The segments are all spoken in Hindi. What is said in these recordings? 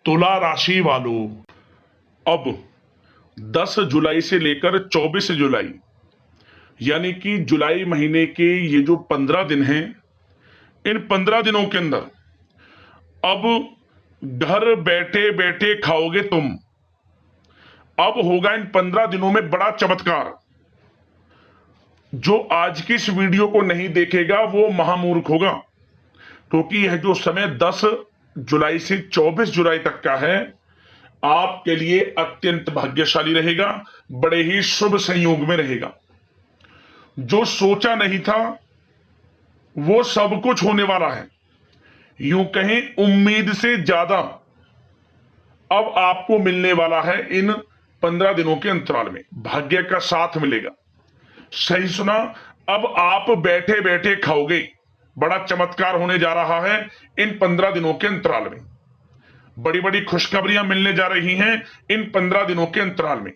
तुला राशि वालों, अब 10 जुलाई से लेकर 24 जुलाई यानी कि जुलाई महीने के ये जो 15 दिन हैं, इन 15 दिनों के अंदर अब घर बैठे बैठे खाओगे तुम। अब होगा इन 15 दिनों में बड़ा चमत्कार। जो आज की इस वीडियो को नहीं देखेगा वो महामूर्ख होगा, क्योंकि यह जो समय 10 जुलाई से 24 जुलाई तक का है आपके लिए अत्यंत भाग्यशाली रहेगा, बड़े ही शुभ संयोग में रहेगा। जो सोचा नहीं था वो सब कुछ होने वाला है। यूं कहें उम्मीद से ज्यादा अब आपको मिलने वाला है इन 15 दिनों के अंतराल में। भाग्य का साथ मिलेगा। सही सुना, अब आप बैठे बैठे खाओगे। बड़ा चमत्कार होने जा रहा है इन 15 दिनों के अंतराल में। बड़ी बड़ी खुशखबरियां मिलने जा रही हैं इन 15 दिनों के अंतराल में।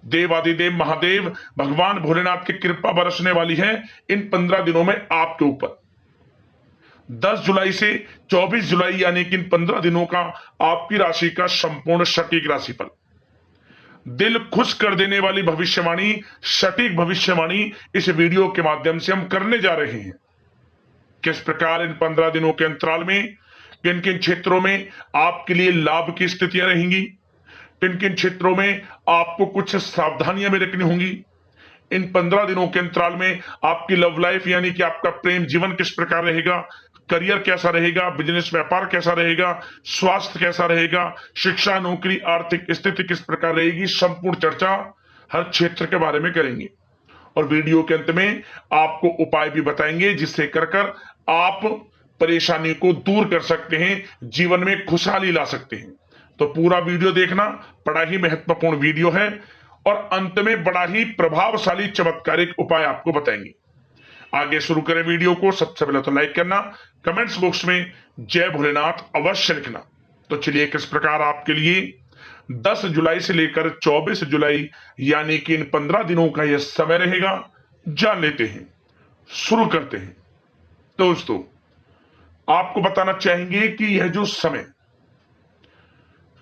देवादिदेव महादेव भगवान भोलेनाथ की कृपा बरसने वाली है इन 15 दिनों में आपके ऊपर। 10 जुलाई से 24 जुलाई यानी कि इन 15 दिनों का आपकी राशि का संपूर्ण सटीक राशिफल, दिल खुश कर देने वाली भविष्यवाणी, सटीक भविष्यवाणी इस वीडियो के माध्यम से हम करने जा रहे हैं। किस प्रकार इन 15 दिनों के अंतराल में किन किन क्षेत्रों में आपके लिए लाभ की स्थितियां रहेंगी, किन किन क्षेत्रों में आपको कुछ सावधानियां भी रखनी होंगी। इन 15 दिनों के अंतराल में आपकी लव लाइफ यानी कि आपका प्रेम जीवन किस प्रकार रहेगा, करियर कैसा रहेगा, बिजनेस व्यापार कैसा रहेगा, स्वास्थ्य कैसा रहेगा, शिक्षा नौकरी आर्थिक स्थिति किस प्रकार रहेगी, संपूर्ण चर्चा हर क्षेत्र के बारे में करेंगे। और वीडियो के अंत में आपको उपाय भी बताएंगे जिससे कर आप परेशानी को दूर कर सकते हैं, जीवन में खुशहाली ला सकते हैं। तो पूरा वीडियो देखना, बड़ा ही महत्वपूर्ण वीडियो है और अंत में बड़ा ही प्रभावशाली चमत्कारिक उपाय आपको बताएंगे। आगे शुरू करें वीडियो को। सबसे पहले तो लाइक करना, कमेंट्स बॉक्स में जय भोलेनाथ अवश्य लिखना। तो चलिए किस प्रकार आपके लिए 10 जुलाई से लेकर 24 जुलाई यानी कि इन 15 दिनों का यह समय रहेगा, जान लेते हैं। शुरू करते हैं। दोस्तों, आपको बताना चाहेंगे कि यह जो समय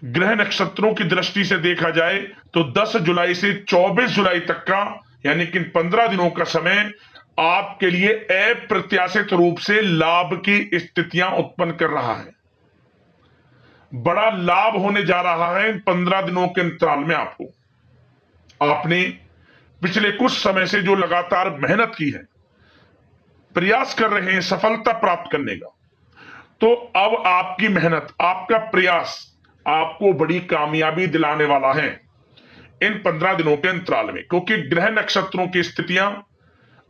ग्रह नक्षत्रों की दृष्टि से देखा जाए तो 10 जुलाई से 24 जुलाई तक का यानी कि 15 दिनों का समय आपके लिए अप्रत्याशित रूप से लाभ की स्थितियां उत्पन्न कर रहा है। बड़ा लाभ होने जा रहा है इन 15 दिनों के अंतराल में। आपने पिछले कुछ समय से जो लगातार मेहनत की है, प्रयास कर रहे हैं सफलता प्राप्त करने का, तो अब आपकी मेहनत, आपका प्रयास आपको बड़ी कामयाबी दिलाने वाला है इन 15 दिनों के अंतराल में, क्योंकि ग्रह नक्षत्रों की स्थितियां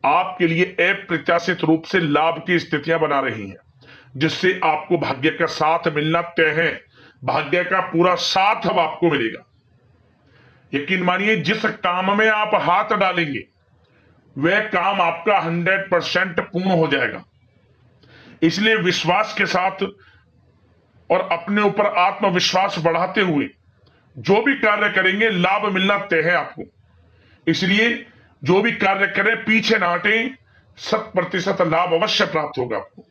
आपके लिए अप्रत्याशित रूप से लाभ की स्थितियां बना रही हैं, जिससे आपको भाग्य का साथ मिलना तय है। भाग्य का पूरा साथ अब आपको मिलेगा। यकीन मानिए, जिस काम में आप हाथ डालेंगे वह काम आपका 100% पूर्ण हो जाएगा। इसलिए विश्वास के साथ और अपने ऊपर आत्मविश्वास बढ़ाते हुए जो भी कार्य करेंगे लाभ मिलना तय है आपको। इसलिए जो भी कार्य करें पीछे ना हटें, 100% लाभ अवश्य प्राप्त होगा आपको।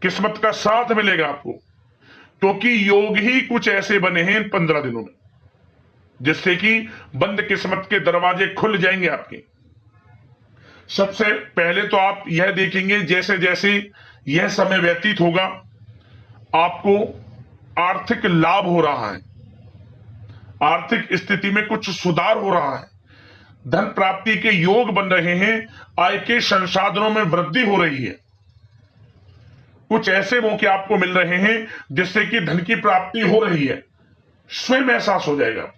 किस्मत का साथ मिलेगा आपको, क्योंकि योग ही कुछ ऐसे बने हैं इन 15 दिनों में जिससे कि बंद किस्मत के दरवाजे खुल जाएंगे आपके। सबसे पहले तो आप यह देखेंगे जैसे जैसे यह समय व्यतीत होगा आपको आर्थिक लाभ हो रहा है, आर्थिक स्थिति में कुछ सुधार हो रहा है, धन प्राप्ति के योग बन रहे हैं, आय के संसाधनों में वृद्धि हो रही है। कुछ ऐसे मौके आपको मिल रहे हैं जिससे कि धन की प्राप्ति हो रही है, स्वयं एहसास हो जाएगा।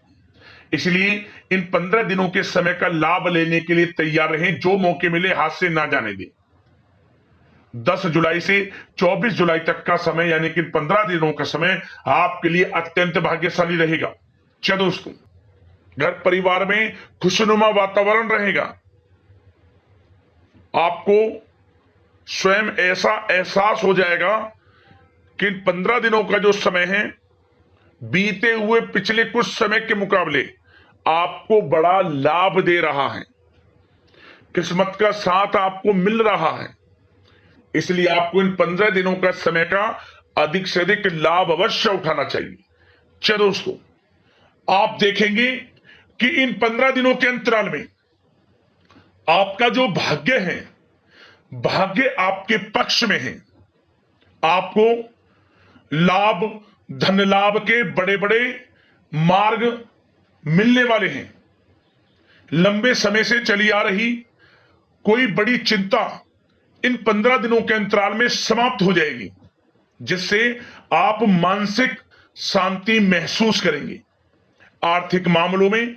इसलिए इन 15 दिनों के समय का लाभ लेने के लिए तैयार रहें। जो मौके मिले हाथ से ना जाने दें। 10 जुलाई से 24 जुलाई तक का समय यानी कि 15 दिनों का समय आपके लिए अत्यंत भाग्यशाली रहेगा। क्या दोस्तों, घर परिवार में खुशनुमा वातावरण रहेगा। आपको स्वयं ऐसा एहसास हो जाएगा कि इन 15 दिनों का जो समय है बीते हुए पिछले कुछ समय के मुकाबले आपको बड़ा लाभ दे रहा है। किस्मत का साथ आपको मिल रहा है। इसलिए आपको इन 15 दिनों का समय का अधिक से अधिक लाभ अवश्य उठाना चाहिए। चलो दोस्तों, आप देखेंगे कि इन 15 दिनों के अंतराल में आपका जो भाग्य है, भाग्य आपके पक्ष में है। आपको लाभ, धन लाभ के बड़े बड़े मार्ग मिलने वाले हैं। लंबे समय से चली आ रही कोई बड़ी चिंता इन 15 दिनों के अंतराल में समाप्त हो जाएगी, जिससे आप मानसिक शांति महसूस करेंगे। आर्थिक मामलों में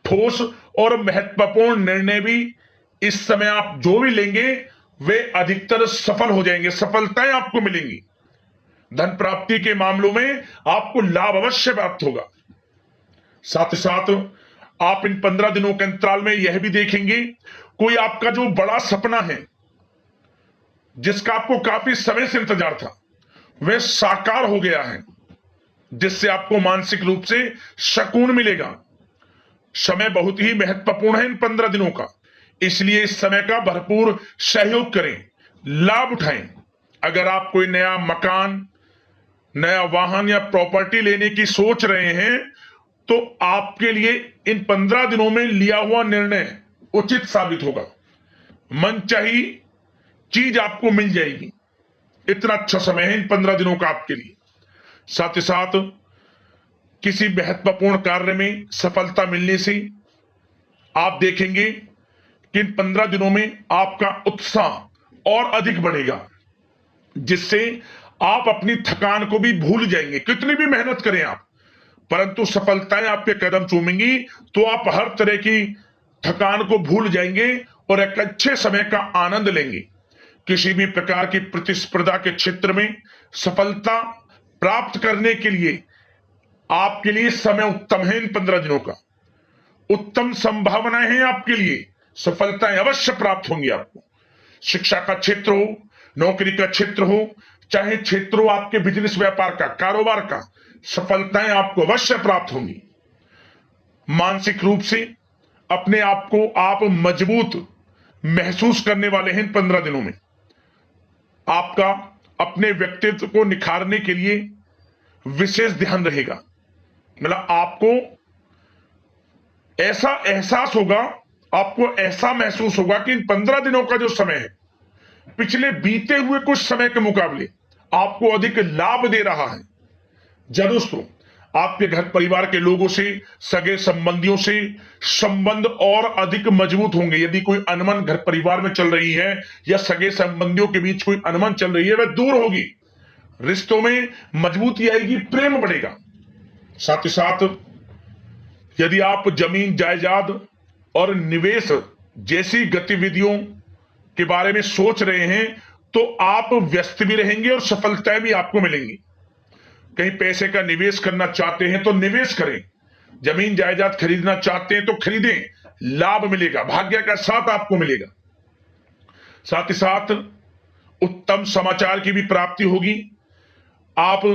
ठोस और महत्वपूर्ण निर्णय भी इस समय आप जो भी लेंगे वे अधिकतर सफल हो जाएंगे, सफलताएं आपको मिलेंगी। धन प्राप्ति के मामलों में आपको लाभ अवश्य प्राप्त होगा। साथ ही साथ आप इन 15 दिनों के अंतराल में यह भी देखेंगे, कोई आपका जो बड़ा सपना है, जिसका आपको काफी समय से इंतजार था, वह साकार हो गया है, जिससे आपको मानसिक रूप से सुकून मिलेगा। समय बहुत ही महत्वपूर्ण है इन 15 दिनों का, इसलिए इस समय का भरपूर सहयोग करें, लाभ उठाएं। अगर आप कोई नया मकान, नया वाहन या प्रॉपर्टी लेने की सोच रहे हैं, तो आपके लिए इन 15 दिनों में लिया हुआ निर्णय उचित साबित होगा। मनचाही चीज आपको मिल जाएगी। इतना अच्छा समय है इन 15 दिनों का आपके लिए। साथ ही साथ किसी महत्वपूर्ण कार्य में सफलता मिलने से आप देखेंगे कि इन 15 दिनों में आपका उत्साह और अधिक बढ़ेगा, जिससे आप अपनी थकान को भी भूल जाएंगे। कितनी भी मेहनत करें आप, परंतु सफलताएं आपके कदम चूमेंगी तो आप हर तरह की थकान को भूल जाएंगे और एक अच्छे समय का आनंद लेंगे। किसी भी प्रकार की प्रतिस्पर्धा के क्षेत्र में सफलता प्राप्त करने के लिए आपके लिए समय उत्तम है। इन 15 दिनों का उत्तम संभावनाएं हैं आपके लिए, सफलताएं अवश्य प्राप्त होंगी आपको। शिक्षा का क्षेत्र हो, नौकरी का क्षेत्र हो, चाहे क्षेत्र हो आपके बिजनेस व्यापार का, कारोबार का, सफलताएं आपको अवश्य प्राप्त होंगी। मानसिक रूप से अपने आप को आप मजबूत महसूस करने वाले हैं इन 15 दिनों में। आपका अपने व्यक्तित्व को निखारने के लिए विशेष ध्यान रहेगा। मतलब आपको ऐसा एहसास होगा, आपको ऐसा महसूस होगा कि इन 15 दिनों का जो समय है, पिछले बीते हुए कुछ समय के मुकाबले आपको अधिक लाभ दे रहा है। जब दोस्तों आपके घर परिवार के लोगों से, सगे संबंधियों से संबंध और अधिक मजबूत होंगे। यदि कोई अनबन घर परिवार में चल रही है या सगे संबंधियों के बीच कोई अनबन चल रही है, वह दूर होगी, रिश्तों में मजबूती आएगी, प्रेम बढ़ेगा। साथ ही साथ यदि आप जमीन जायदाद और निवेश जैसी गतिविधियों के बारे में सोच रहे हैं, तो आप व्यस्त भी रहेंगे और सफलताएं भी आपको मिलेंगी। कहीं पैसे का निवेश करना चाहते हैं तो निवेश करें, जमीन जायदाद खरीदना चाहते हैं तो खरीदें, लाभ मिलेगा, भाग्य का साथ आपको मिलेगा। साथ ही साथ उत्तम समाचार की भी प्राप्ति होगी। आप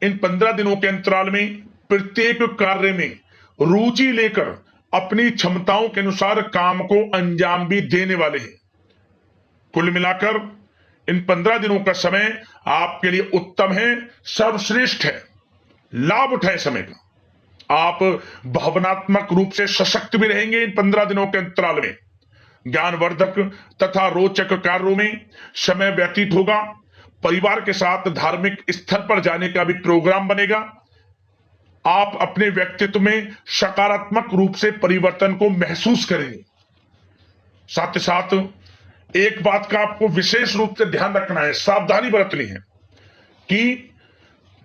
इन 15 दिनों के अंतराल में प्रत्येक कार्य में रुचि लेकर अपनी क्षमताओं के अनुसार काम को अंजाम भी देने वाले हैं। कुल मिलाकर इन 15 दिनों का समय आपके लिए उत्तम है, सर्वश्रेष्ठ है। लाभ उठाएं समय का। आप भावनात्मक रूप से सशक्त भी रहेंगे इन 15 दिनों के अंतराल में। ज्ञानवर्धक तथा रोचक कार्यों में समय व्यतीत होगा। परिवार के साथ धार्मिक स्थल पर जाने का भी प्रोग्राम बनेगा। आप अपने व्यक्तित्व में सकारात्मक रूप से परिवर्तन को महसूस करेंगे। साथ ही साथ एक बात का आपको विशेष रूप से ध्यान रखना है, सावधानी बरतनी है कि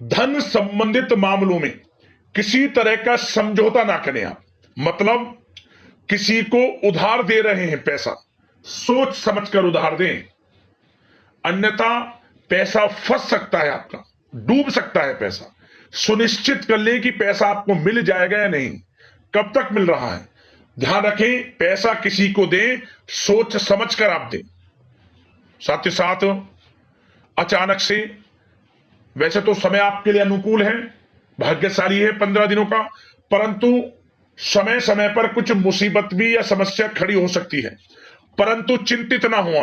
धन संबंधित मामलों में किसी तरह का समझौता ना करें आप। मतलब किसी को उधार दे रहे हैं पैसा, सोच समझकर उधार दें, अन्यथा पैसा फंस सकता है, आपका डूब सकता है पैसा। सुनिश्चित कर लें कि पैसा आपको मिल जाएगा या नहीं, कब तक मिल रहा है। ध्यान रखें, पैसा किसी को दें, सोच समझकर आप दें। साथ ही साथ अचानक से, वैसे तो समय आपके लिए अनुकूल है, भाग्यशाली है 15 दिनों का, परंतु समय समय पर कुछ मुसीबत भी या समस्या खड़ी हो सकती है। परंतु चिंतित ना हो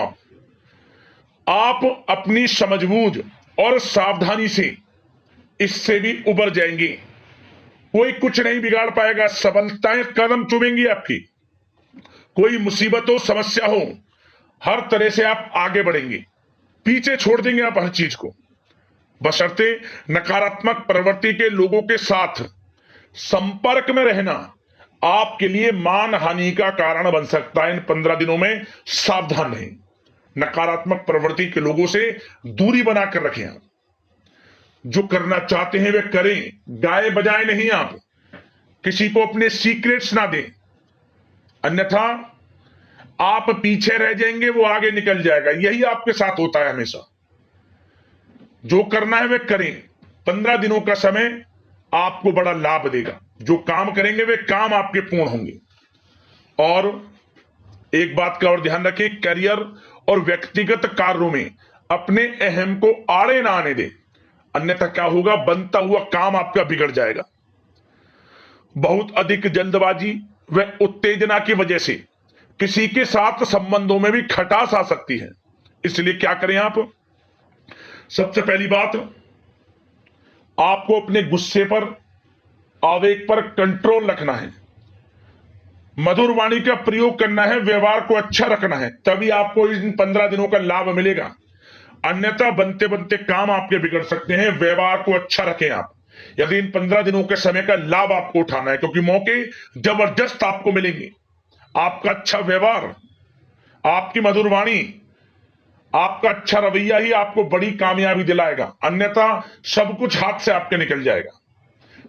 आप अपनी समझबूझ और सावधानी से इससे भी उबर जाएंगे। कोई कुछ नहीं बिगाड़ पाएगा, सफलताएं कदम चूमेंगी आपकी। कोई मुसीबत हो, समस्या हो, हर तरह से आप आगे बढ़ेंगे, पीछे छोड़ देंगे आप हर चीज को। बशर्ते नकारात्मक प्रवृत्ति के लोगों के साथ संपर्क में रहना आपके लिए मान हानि का कारण बन सकता है। इन 15 दिनों में सावधान रहें, नकारात्मक प्रवृत्ति के लोगों से दूरी बनाकर रखें। आप जो करना चाहते हैं वे करें, गाए बजाए नहीं। आप किसी को अपने सीक्रेट्स ना दें, अन्यथा आप पीछे रह जाएंगे, वो आगे निकल जाएगा। यही आपके साथ होता है हमेशा। जो करना है वे करें। 15 दिनों का समय आपको बड़ा लाभ देगा। जो काम करेंगे वे काम आपके पूर्ण होंगे। और एक बात का और ध्यान रखें, करियर और व्यक्तिगत कार्यों में अपने अहम को आड़े ना आने दें, अन्यथा क्या होगा, बनता हुआ काम आपका बिगड़ जाएगा। बहुत अधिक जल्दबाजी व उत्तेजना की वजह से किसी के साथ संबंधों में भी खटास आ सकती है। इसलिए क्या करें आप, सबसे पहली बात, आपको अपने गुस्से पर, आवेग पर कंट्रोल रखना है। मधुर वाणी का प्रयोग करना है, व्यवहार को अच्छा रखना है, तभी आपको इन 15 दिनों का लाभ मिलेगा। अन्यथा बनते बनते काम आपके बिगड़ सकते हैं। व्यवहार को अच्छा रखें आप, यदि इन 15 दिनों के समय का लाभ आपको उठाना है, क्योंकि मौके जबरदस्त आपको मिलेंगे। आपका अच्छा व्यवहार, आपकी मधुर वाणी, आपका अच्छा रवैया ही आपको बड़ी कामयाबी दिलाएगा, अन्यथा सब कुछ हाथ से आपके निकल जाएगा।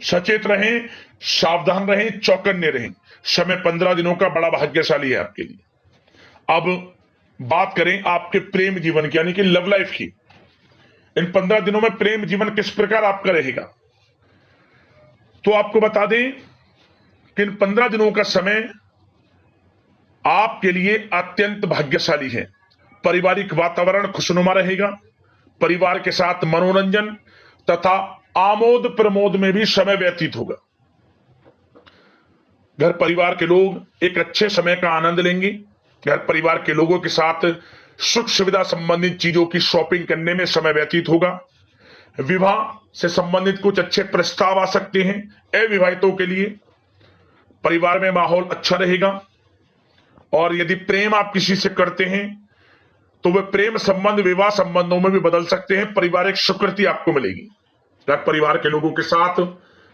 सचेत रहें, सावधान रहें, चौकन्ने रहें। समय 15 दिनों का बड़ा भाग्यशाली है आपके लिए। अब बात करें आपके प्रेम जीवन की, यानी कि लव लाइफ की। इन 15 दिनों में प्रेम जीवन किस प्रकार आपका रहेगा, तो आपको बता दें कि इन 15 दिनों का समय आपके लिए अत्यंत भाग्यशाली है। पारिवारिक वातावरण खुशनुमा रहेगा। परिवार के साथ मनोरंजन तथा आमोद प्रमोद में भी समय व्यतीत होगा। घर परिवार के लोग एक अच्छे समय का आनंद लेंगे। घर परिवार के लोगों के साथ सुख सुविधा संबंधित चीजों की शॉपिंग करने में समय व्यतीत होगा। विवाह से संबंधित कुछ अच्छे प्रस्ताव आ सकते हैं अविवाहितों के लिए। परिवार में माहौल अच्छा रहेगा। और यदि प्रेम आप किसी से करते हैं तो वह प्रेम संबंध विवाह संबंधों में भी बदल सकते हैं। पारिवारिक स्वीकृति आपको मिलेगी। घर परिवार के लोगों के साथ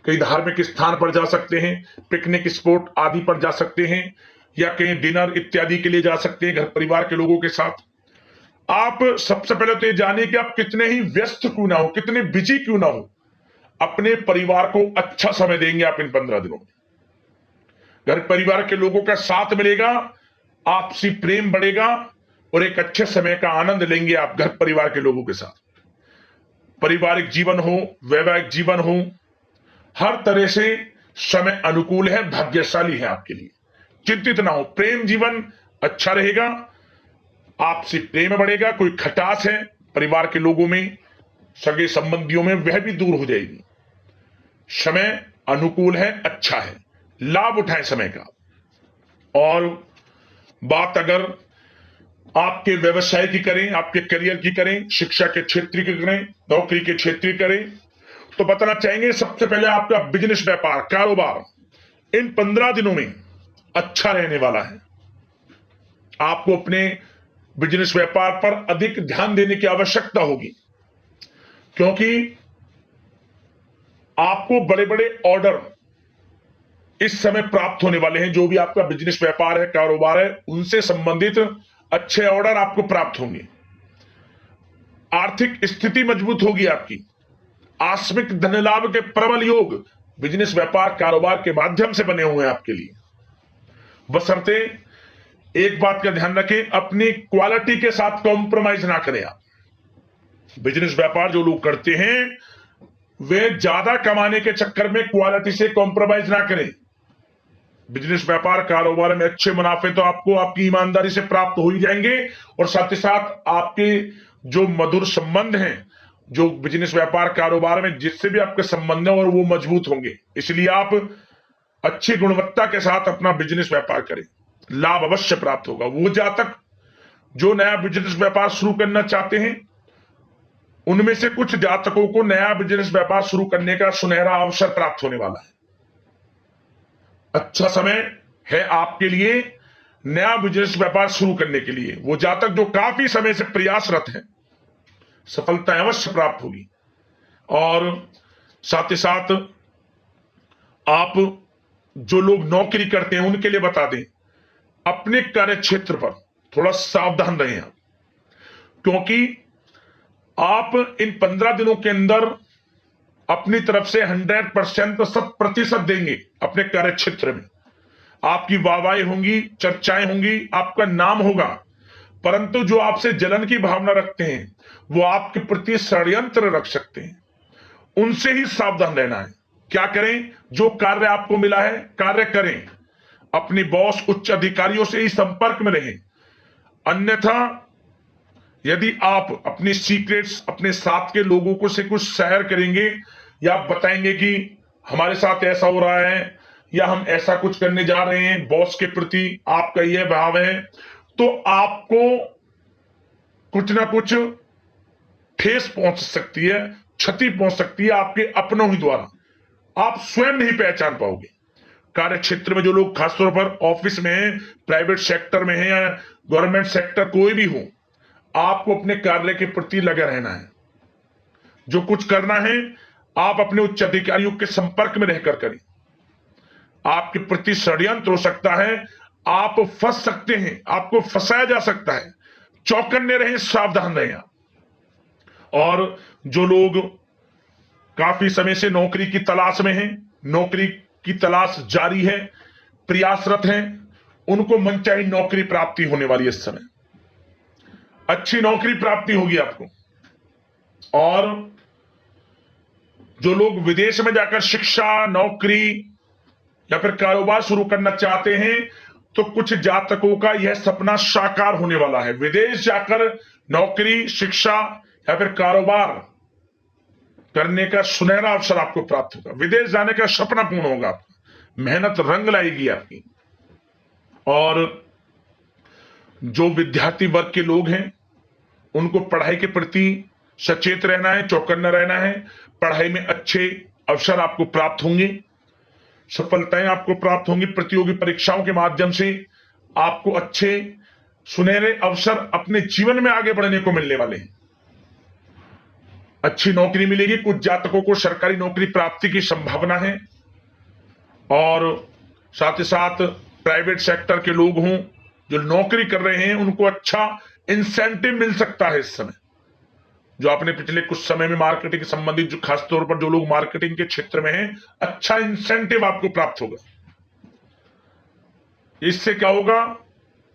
कई धार्मिक स्थान पर जा सकते हैं, पिकनिक स्पॉट आदि पर जा सकते हैं, या कहीं डिनर इत्यादि के लिए जा सकते हैं घर परिवार के लोगों के साथ। आप सबसे पहले तो ये जानिए कि आप कितने ही व्यस्त क्यों ना हो, कितने बिजी क्यों ना हो, अपने परिवार को अच्छा समय देंगे आप इन 15 दिनों में। घर परिवार के लोगों का साथ मिलेगा, आपसी प्रेम बढ़ेगा और एक अच्छे समय का आनंद लेंगे आप घर परिवार के लोगों के साथ। पारिवारिक जीवन हो, वैवाहिक जीवन हो, हर तरह से समय अनुकूल है, भाग्यशाली है आपके लिए। चिंतित ना हो, प्रेम जीवन अच्छा रहेगा, आपसी प्रेम बढ़ेगा। कोई खटास है परिवार के लोगों में, सगे संबंधियों में, वह भी दूर हो जाएगी। समय अनुकूल है, अच्छा है, लाभ उठाएं समय का। और बात अगर आपके व्यवसाय की करें, आपके करियर की करें, शिक्षा के क्षेत्र की करें, नौकरी के क्षेत्र की करें, तो बताना चाहेंगे सबसे पहले आपका बिजनेस, व्यापार, कारोबार इन 15 दिनों में अच्छा रहने वाला है। आपको अपने बिजनेस व्यापार पर अधिक ध्यान देने की आवश्यकता होगी, क्योंकि आपको बड़े बड़े ऑर्डर इस समय प्राप्त होने वाले हैं। जो भी आपका बिजनेस व्यापार है, कारोबार है, उनसे संबंधित अच्छे ऑर्डर आपको प्राप्त होंगे। आर्थिक स्थिति मजबूत होगी आपकी। आकस्मिक धन लाभ के प्रबल योग बिजनेस व्यापार कारोबार के माध्यम से बने हुए हैं आपके लिए। बशर्ते एक बात का ध्यान रखें, अपनी क्वालिटी के साथ कॉम्प्रोमाइज ना करें आप। बिजनेस व्यापार जो लोग करते हैं वे ज्यादा कमाने के चक्कर में क्वालिटी से कॉम्प्रोमाइज ना करें। बिजनेस व्यापार कारोबार में अच्छे मुनाफे तो आपको आपकी ईमानदारी से प्राप्त हो ही जाएंगे, और साथ ही साथ आपके जो मधुर संबंध हैं, जो बिजनेस व्यापार कारोबार में जिससे भी आपके संबंध है, और वो मजबूत होंगे। इसलिए आप अच्छी गुणवत्ता के साथ अपना बिजनेस व्यापार करें, लाभ अवश्य प्राप्त होगा। वो जातक जो नया बिजनेस व्यापार शुरू करना चाहते हैं उनमें से कुछ जातकों को नया बिजनेस व्यापार शुरू करने का सुनहरा अवसर प्राप्त होने वाला है। अच्छा समय है आपके लिए नया बिजनेस व्यापार शुरू करने के लिए। वो जातक जो काफी समय से प्रयासरत हैं, सफलता अवश्य प्राप्त होगी। और साथ ही साथ आप जो लोग नौकरी करते हैं उनके लिए बता दें, अपने कार्य क्षेत्र पर थोड़ा सावधान रहें आप, क्योंकि आप इन 15 दिनों के अंदर अपनी तरफ से 100% 100% देंगे अपने कार्य क्षेत्र में। आपकी वाहवाही होंगी, चर्चाएं होंगी, आपका नाम होगा, परंतु जो आपसे जलन की भावना रखते हैं वो आपके प्रति षड्यंत्र रख सकते हैं, उनसे ही सावधान रहना है। क्या करें? जो कार्य आपको मिला है कार्य करें, अपनी बॉस उच्च अधिकारियों से ही संपर्क में रहें। अन्यथा यदि आप अपनी सीक्रेट्स अपने साथ के लोगों को से कुछ शेयर करेंगे या बताएंगे कि हमारे साथ ऐसा हो रहा है या हम ऐसा कुछ करने जा रहे हैं, बॉस के प्रति आपका यह भाव है, तो आपको कुछ ना कुछ ठेस पहुंच सकती है, क्षति पहुंच सकती है आपके अपनों ही द्वारा। आप स्वयं नहीं पहचान पाओगे। कार्य क्षेत्र में जो लोग खासतौर पर ऑफिस में हैं, प्राइवेट सेक्टर में हैं या गवर्नमेंट सेक्टर कोई भी हो, आपको अपने कार्य के प्रति लगे रहना है। जो कुछ करना है आप अपने उच्च अधिकारियों के संपर्क में रहकर करें। आपके प्रति षड्यंत्र हो सकता है, आप फंस सकते हैं, आपको फंसाया जा सकता है। चौकन्ने रहें, सावधान रहें आप। और जो लोग काफी समय से नौकरी की तलाश में हैं, नौकरी की तलाश जारी है, प्रयासरत हैं, उनको मनचाही नौकरी प्राप्ति होने वाली है। इस समय अच्छी नौकरी प्राप्ति होगी आपको। और जो लोग विदेश में जाकर शिक्षा, नौकरी या फिर कारोबार शुरू करना चाहते हैं, तो कुछ जातकों का यह सपना साकार होने वाला है। विदेश जाकर नौकरी, शिक्षा या फिर कारोबार करने का सुनहरा अवसर आपको प्राप्त होगा। विदेश जाने का सपना पूर्ण होगा आपका, मेहनत रंग लाएगी आपकी। और जो विद्यार्थी वर्ग के लोग हैं उनको पढ़ाई के प्रति सचेत रहना है, चौकन्ना रहना है। पढ़ाई में अच्छे अवसर आपको प्राप्त होंगे, सफलताएं आपको प्राप्त होंगी। प्रतियोगी परीक्षाओं के माध्यम से आपको अच्छे सुनहरे अवसर अपने जीवन में आगे बढ़ने को मिलने वाले हैं। अच्छी नौकरी मिलेगी। कुछ जातकों को सरकारी नौकरी प्राप्ति की संभावना है। और साथ ही साथ प्राइवेट सेक्टर के लोग हों जो नौकरी कर रहे हैं, उनको अच्छा इंसेंटिव मिल सकता है इस समय। जो आपने पिछले कुछ समय में मार्केटिंग के संबंधित, जो खासतौर पर जो लोग मार्केटिंग के क्षेत्र में हैं, अच्छा इंसेंटिव आपको प्राप्त होगा। इससे क्या होगा?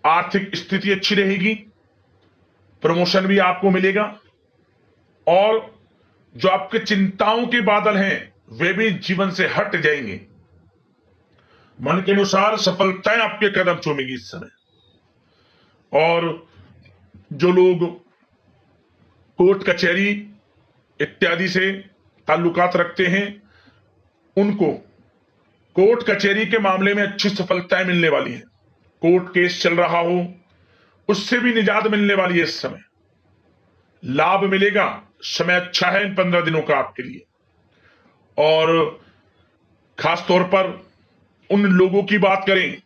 आर्थिक स्थिति अच्छी रहेगी, प्रमोशन भी आपको मिलेगा, और जो आपके चिंताओं के बादल हैं वे भी जीवन से हट जाएंगे। मन के अनुसार सफलताएं आपके कदम चूमेगी इस समय। और जो लोग कोर्ट कचहरी इत्यादि से ताल्लुकात रखते हैं, उनको कोर्ट कचहरी के मामले में अच्छी सफलताएं मिलने वाली हैं। कोर्ट केस चल रहा हो उससे भी निजात मिलने वाली है इस समय। लाभ मिलेगा, समय अच्छा है इन 15 दिनों का आपके लिए। और खास तौर पर उन लोगों की बात करें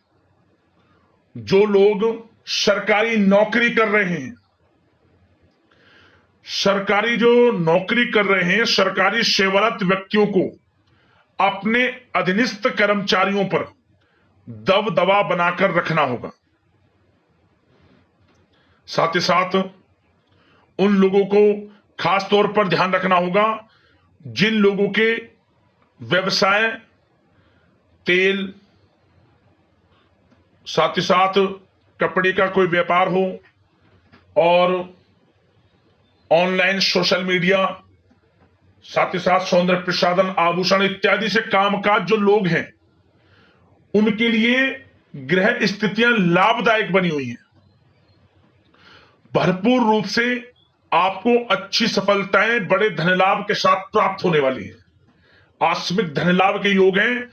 जो लोग सरकारी नौकरी कर रहे हैं। सरकारी जो नौकरी कर रहे हैं, सरकारी सेवारत व्यक्तियों को अपने अधीनस्थ कर्मचारियों पर दबदबा बनाकर रखना होगा। साथ ही साथ उन लोगों को खास तौर पर ध्यान रखना होगा जिन लोगों के व्यवसाय, तेल, साथ ही साथ कपड़े का कोई व्यापार हो, और ऑनलाइन सोशल मीडिया, साथ ही साथ सौंदर्य प्रसाधन, आभूषण इत्यादि से कामकाज जो लोग हैं, उनके लिए ग्रह स्थितियां लाभदायक बनी हुई हैं। भरपूर रूप से आपको अच्छी सफलताएं बड़े धनलाभ के साथ प्राप्त होने वाली है। आकस्मिक धनलाभ के योग हैं।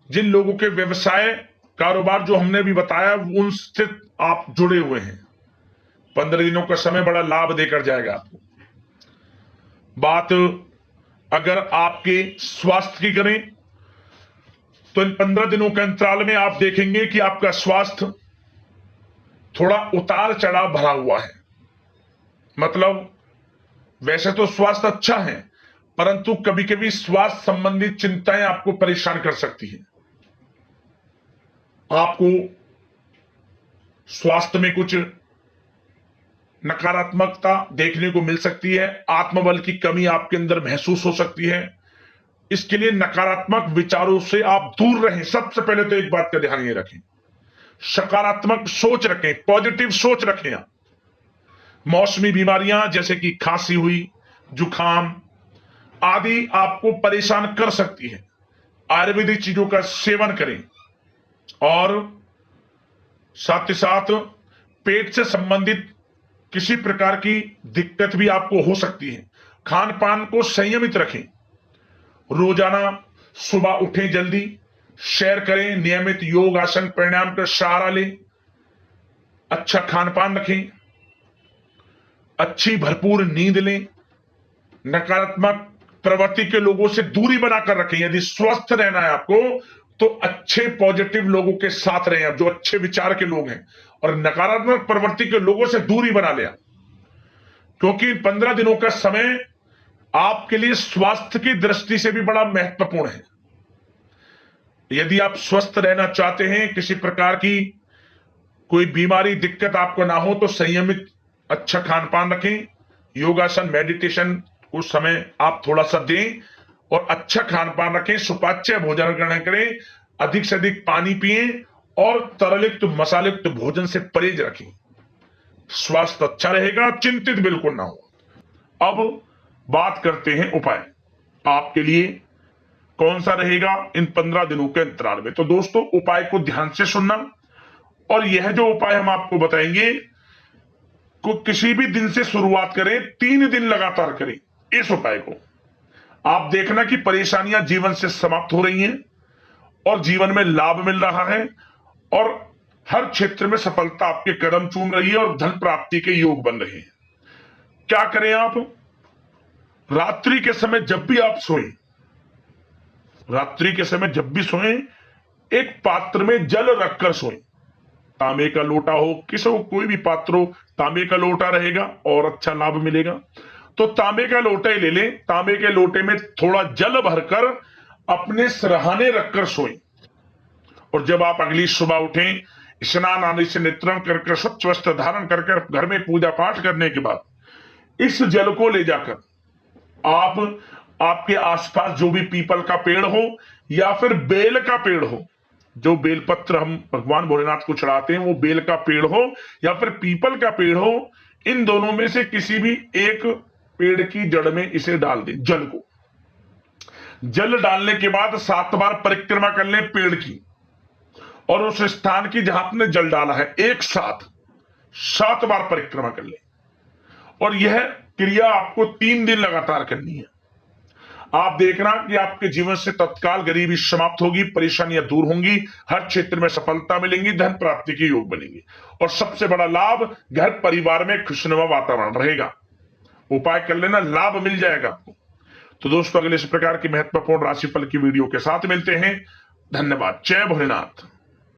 जिन लोगों के व्यवसाय, कारोबार जो हमने भी बताया, उनसे आप जुड़े हुए हैं, 15 दिनों का समय बड़ा लाभ देकर जाएगा आपको। बात अगर आपके स्वास्थ्य की करें तो इन 15 दिनों के अंतराल में आप देखेंगे कि आपका स्वास्थ्य थोड़ा उतार चढ़ाव भरा हुआ है। मतलब वैसे तो स्वास्थ्य अच्छा है, परंतु कभी कभी स्वास्थ्य संबंधित चिंताएं आपको परेशान कर सकती हैं। आपको स्वास्थ्य में कुछ नकारात्मकता देखने को मिल सकती है, आत्मबल की कमी आपके अंदर महसूस हो सकती है। इसके लिए नकारात्मक विचारों से आप दूर रहें। सबसे पहले तो एक बात का ध्यान ये रखें, सकारात्मक सोच रखें, पॉजिटिव सोच रखें। आप मौसमी बीमारियां जैसे कि खांसी हुई, जुखाम आदि आपको परेशान कर सकती है। आयुर्वेदिक चीजों का सेवन करें और साथ ही साथ पेट से संबंधित किसी प्रकार की दिक्कत भी आपको हो सकती है। खान पान को संयमित रखें। रोजाना सुबह उठें, जल्दी सैर करें, नियमित योग आसन प्राणायाम का सहारा लें, अच्छा खान पान रखें, अच्छी भरपूर नींद लें, नकारात्मक प्रवृत्ति के लोगों से दूरी बनाकर रखें। यदि स्वस्थ रहना है आपको तो अच्छे पॉजिटिव लोगों के साथ रहें, आप जो अच्छे विचार के लोग हैं, और नकारात्मक प्रवृत्ति के लोगों से दूरी बना लिया, क्योंकि 15 दिनों का समय आपके लिए स्वास्थ्य की दृष्टि से भी बड़ा महत्वपूर्ण है। यदि आप स्वस्थ रहना चाहते हैं, किसी प्रकार की कोई बीमारी दिक्कत आपको ना हो, तो संयमित अच्छा खान पान रखें, योगासन मेडिटेशन को समय आप थोड़ा सा दें और अच्छा खान पान रखें, सुपाच्य भोजन ग्रहण करें, अधिक से अधिक पानी पिएं और तरलयुक्त मसालेयुक्त भोजन से परहेज रखें। स्वास्थ्य अच्छा रहेगा, चिंतित बिल्कुल ना हो। अब बात करते हैं उपाय आपके लिए कौन सा रहेगा इन 15 दिनों के अंतराल में। तो दोस्तों, उपाय को ध्यान से सुनना, और यह जो उपाय हम आपको बताएंगे को किसी भी दिन से शुरुआत करें, 3 दिन लगातार करें इस उपाय को। आप देखना कि परेशानियां जीवन से समाप्त हो रही हैं और जीवन में लाभ मिल रहा है और हर क्षेत्र में सफलता आपके कदम चूम रही है और धन प्राप्ति के योग बन रहे हैं। क्या करें आप? रात्रि के समय जब भी आप सोएं, रात्रि के समय जब भी सोएं, एक पात्र में जल रखकर सोएं। तांबे का लोटा हो, किसी को कोई भी पात्र हो, तांबे का लोटा रहेगा और अच्छा लाभ मिलेगा। तो तांबे का लोटा ही ले लें, तांबे के लोटे में थोड़ा जल भरकर अपने सिरहाने रखकर सोएं। और जब आप अगली सुबह उठें, स्नान आदि से नित्रम करके स्वच्छ वस्त्र धारण करके घर में पूजा पाठ करने के बाद इस जल को ले जाकर आप आपके आसपास जो भी पीपल का पेड़ हो या फिर बेल का पेड़ हो, जो बेलपत्र हम भगवान भोलेनाथ को चढ़ाते हैं, वो बेल का पेड़ हो या फिर पीपल का पेड़ हो, इन दोनों में से किसी भी एक पेड़ की जड़ में इसे डाल दें। जल को, जल डालने के बाद 7 बार परिक्रमा कर लें पेड़ की, और उस स्थान की जहां आपने जल डाला है एक साथ 7 बार परिक्रमा कर लें। और यह क्रिया आपको 3 दिन लगातार करनी है। आप देखना कि आपके जीवन से तत्काल गरीबी समाप्त होगी, परेशानियां दूर होंगी, हर क्षेत्र में सफलता मिलेंगी, धन प्राप्ति के योग बनेंगे, और सबसे बड़ा लाभ, घर परिवार में खुशनुमा वातावरण रहेगा। उपाय कर लेना, लाभ मिल जाएगा आपको। तो दोस्तों, अगले इस प्रकार की महत्वपूर्ण राशिफल की वीडियो के साथ मिलते हैं। धन्यवाद। जय भोलेनाथ।